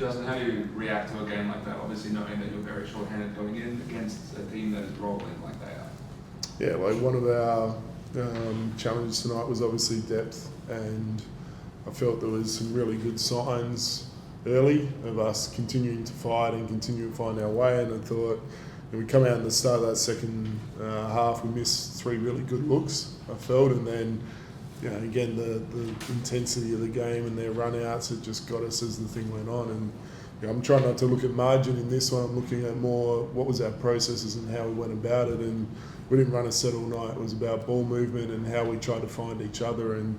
Justin, how do you react to a game like that? Obviously knowing that you're very short-handed going in against a team that is rolling like they are. Yeah, like one of our challenges tonight was obviously depth, and I felt there was some really good signs early of us continuing to fight and continue to find our way. And I thought we come out in the start of that second half, we missed three really good looks, I felt, and then again the intensity of the game and their run outs, it just got us as the thing went on. And I'm trying not to look at margin in this one. I'm looking at more what was our processes and how we went about it. And we didn't run a set all night. It was about ball movement and how we tried to find each other. And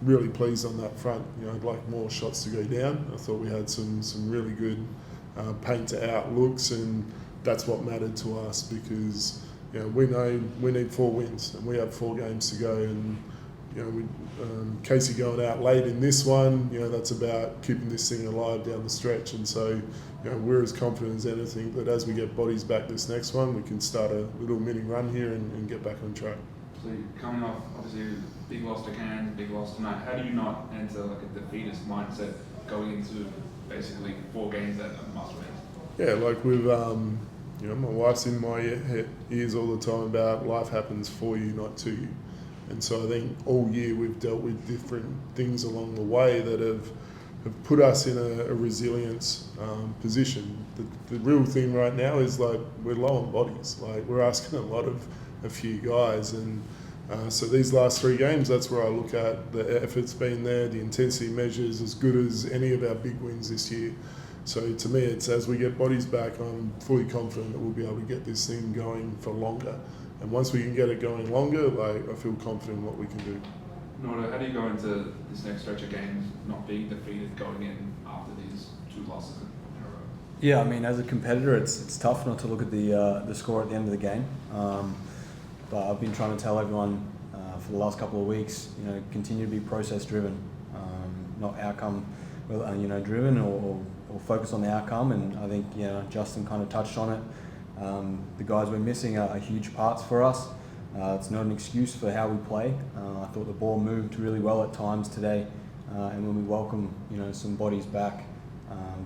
really pleased on that front. I'd like more shots to go down. I thought we had some really good paint to out looks, and that's what mattered to us because we know we need 4 wins and we have 4 games to go. And Casey going out late in this one, that's about keeping this thing alive down the stretch. And so, we're as confident as anything that as we get bodies back this next one, we can start a little mini run here and get back on track. So you're coming off, obviously, big loss to Cairns, big loss tonight. How do you not enter like a defeatist mindset going into basically 4 games that are must win? Yeah, like we've, my wife's in my ears all the time about life happens for you, not to you. And so I think all year we've dealt with different things along the way that have put us in a resilience position. The real thing right now is like we're low on bodies. Like we're asking a lot of a few guys, and so these last 3 games, that's where I look at the effort's been there, the intensity measures as good as any of our big wins this year. So to me, it's as we get bodies back, I'm fully confident that we'll be able to get this thing going for longer. And once we can get it going longer, I feel confident in what we can do. Nordo, how do you go into this next stretch of games not being defeated going in after these 2 losses in a row? Yeah, I mean, as a competitor, it's tough not to look at the score at the end of the game. But I've been trying to tell everyone for the last couple of weeks, continue to be process driven, not outcome, driven or focus on the outcome. And I think Justin kind of touched on it. The guys we're missing are huge parts for us. It's not an excuse for how we play. I thought the ball moved really well at times today, and when we welcome some bodies back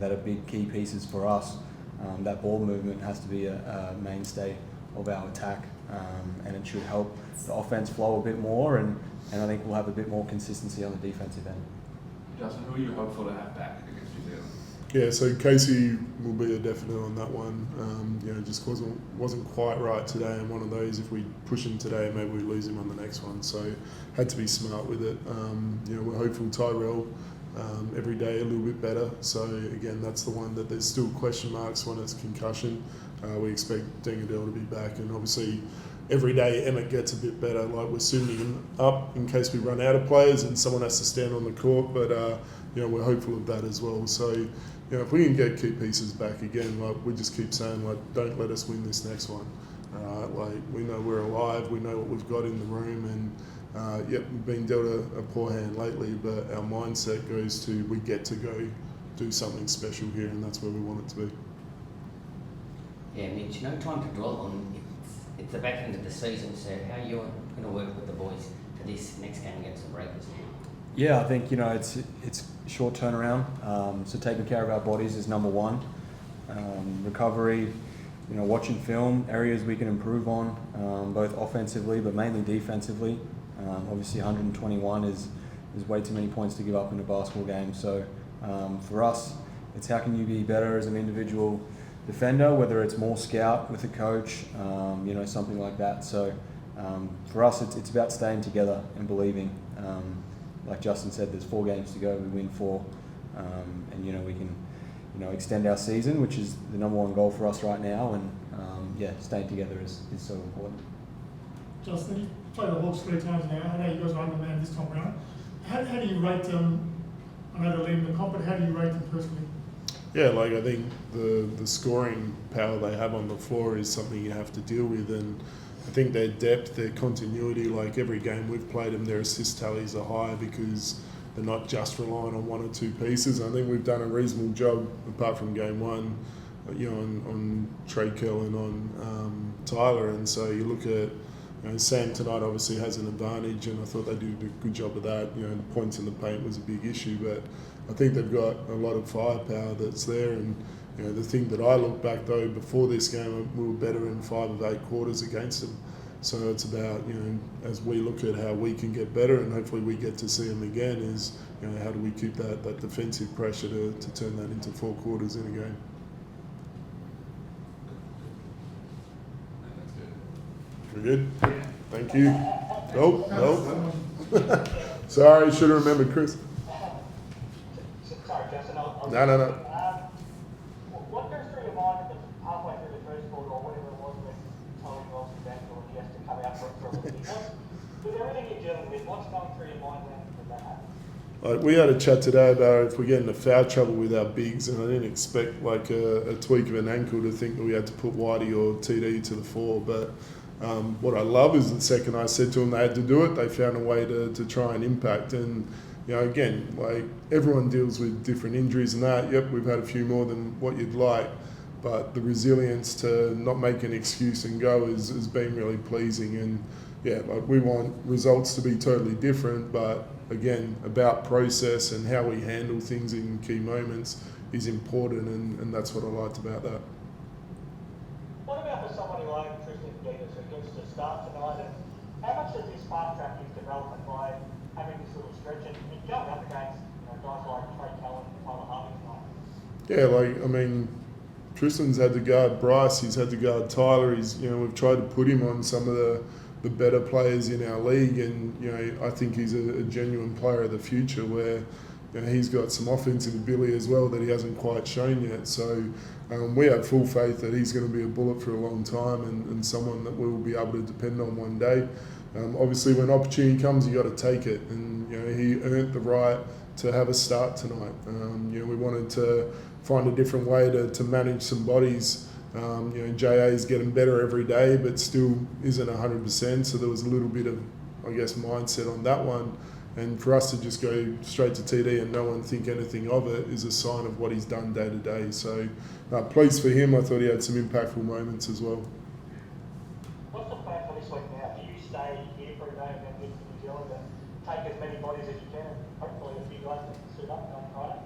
that are big key pieces for us, that ball movement has to be a mainstay of our attack, and it should help the offense flow a bit more, and I think we'll have a bit more consistency on the defensive end. Justin, who are you hopeful to have back against New Zealand? Yeah, so Casey will be a definite on that one. Just wasn't quite right today, and one of those, if we push him today, maybe we lose him on the next one. So had to be smart with it. We're hopeful Tyrell every day a little bit better. So again, that's the one that there's still question marks on its concussion. We expect Dingadell to be back, and obviously every day Emmett gets a bit better. Like we're suiting him up in case we run out of players and someone has to stand on the court, but we're hopeful of that as well. So if we can get key pieces back again, like we just keep saying, like don't let us win this next one. Like we know we're alive, we know what we've got in the room, and we've been dealt a poor hand lately, but our mindset goes to we get to go do something special here, and that's where we want it to be. Yeah, Mitch, no time to dwell on it's the back end of the season, so how are you going to work with the boys for this next game against the Breakers? Yeah, I think it's short turnaround. So taking care of our bodies is number one. Recovery, watching film, areas we can improve on, both offensively but mainly defensively. Obviously, 121 is way too many points to give up in a basketball game. So for us, it's how can you be better as an individual defender, whether it's more scout with a coach, something like that. So for us, it's about staying together and believing. Like Justin said, there's 4 games to go. We win 4, and we can, extend our season, which is the number 1 goal for us right now. And staying together is so important. Justin, you played the Hawks 3 times now. I know you guys are undermanned this time around. How do you rate them? I know they're leading the comp, but how do you rate them personally? Yeah, like I think the scoring power they have on the floor is something you have to deal with, and I think their depth, their continuity, like every game we've played them, their assist tallies are high because they're not just relying on 1 or 2 pieces. I think we've done a reasonable job, apart from game 1, on Trey Kell and on Tyler, and so you look at Sam tonight obviously has an advantage, and I thought they did a good job of that. The points in the paint was a big issue, but I think they've got a lot of firepower that's there. And the thing that I look back though, before this game, we were better in 5 of 8 quarters against them. So it's about, as we look at how we can get better, and hopefully we get to see them again, is, how do we keep that defensive pressure to turn that into 4 quarters in a game. That's good. We good? Yeah. Thank you. Oh. Sorry, should have remembered Chris. Sorry, Justin. No. What goes through your mind halfway through the first quarter or whatever it was when Tony lost his ankle and he has to come out for a little bit? With everything you're dealing with, what's going through your mind when that happens? We had a chat today about if we get into foul trouble with our bigs, and I didn't expect a tweak of an ankle to think that we had to put Whitey or TD to the fore. But what I love is the second I said to them they had to do it, they found a way to try and impact. And again, everyone deals with different injuries and that. Yep, we've had a few more than what you'd like, but the resilience to not make an excuse and go has been really pleasing. And we want results to be totally different, but again, about process and how we handle things in key moments is important, and that's what I liked about that. What about for somebody like Tristan Peters who gets to start tonight, and how much does this fast track his development by having this little stretch and going up against guys like Trey Cullen and Tyler Harvey tonight? Tristan's had to guard Bryce, he's had to guard Tyler, we've tried to put him on some of the better players in our league, and I think he's a genuine player of the future where he's got some offensive ability as well that he hasn't quite shown yet. So we have full faith that he's going to be a Bullet for a long time and someone that we will be able to depend on one day. Obviously, when opportunity comes, you got to take it, and he earned the right to have a start tonight. We wanted to find a different way to manage some bodies. JA is getting better every day, but still isn't 100%. So there was a little bit of, mindset on that one. And for us to just go straight to TD and no one think anything of it is a sign of what he's done day to day. So pleased for him. I thought he had some impactful moments as well. What's the plan for this week now? Do you stay here for a day and then get to New Zealand and take as many bodies as you can, and hopefully a few guys can suit up on Friday?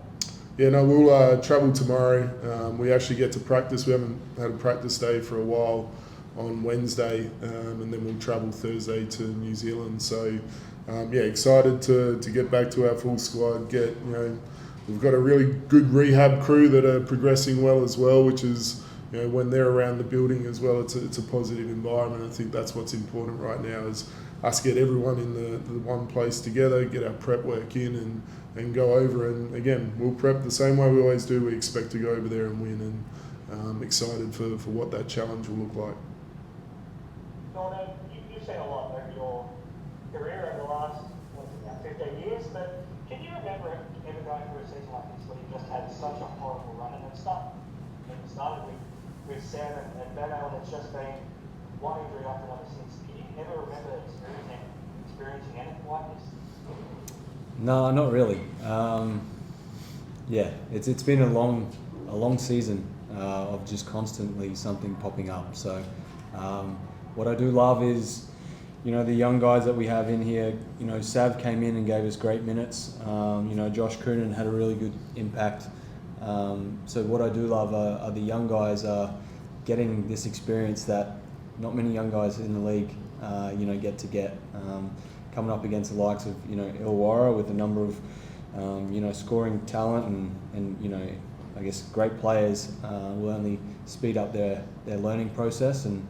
Yeah, no, we'll travel tomorrow. We actually get to practice. We haven't had a practice day for a while on Wednesday, and then we'll travel Thursday to New Zealand. So, excited to get back to our full squad. We've got a really good rehab crew that are progressing well as well, which is, when they're around the building as well, it's a positive environment. I think that's what's important right now is us get everyone in the one place together, get our prep work in and go over. And again, we'll prep the same way we always do. We expect to go over there and win, and excited for what that challenge will look like. Jordan, you've seen a lot over your career over the last 15 years, but can you remember ever going through a season like this where you just had such a horrible run? And it started with Sam and Benno, and it's just been one injury after another since. Can you ever remember experiencing anything like this? No, not really. It's been a long season of just constantly something popping up. So what I do love is, the young guys that we have in here. Sav came in and gave us great minutes. Josh Coonan had a really good impact. So what I do love are the young guys getting this experience that not many young guys in the league, get. Coming up against the likes of, Illawarra with a number of, scoring talent and great players will only speed up their learning process. And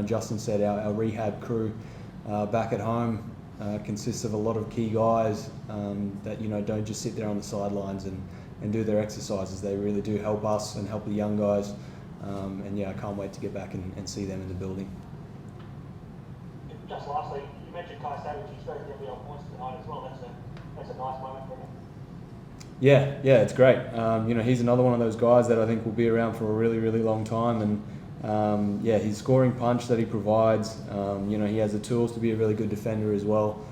Justin said, our rehab crew back at home consists of a lot of key guys that, don't just sit there on the sidelines and do their exercises. They really do help us and help the young guys. I can't wait to get back and see them in the building. Just lastly, you mentioned Kai Savage. He's very heavy on points tonight as well. That's a nice moment for him. Yeah, it's great. He's another one of those guys that I think will be around for a really, really long time. And his scoring punch that he provides, he has the tools to be a really good defender as well.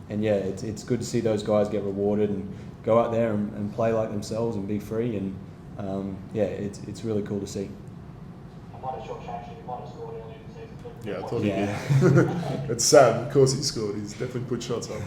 It's good to see those guys get rewarded and go out there and play like themselves and be free. And it's really cool to see. I might have short-changed you. You might have scored earlier in the season. Yeah, I thought he did. It's sad. Of course he scored. He's definitely put shots up.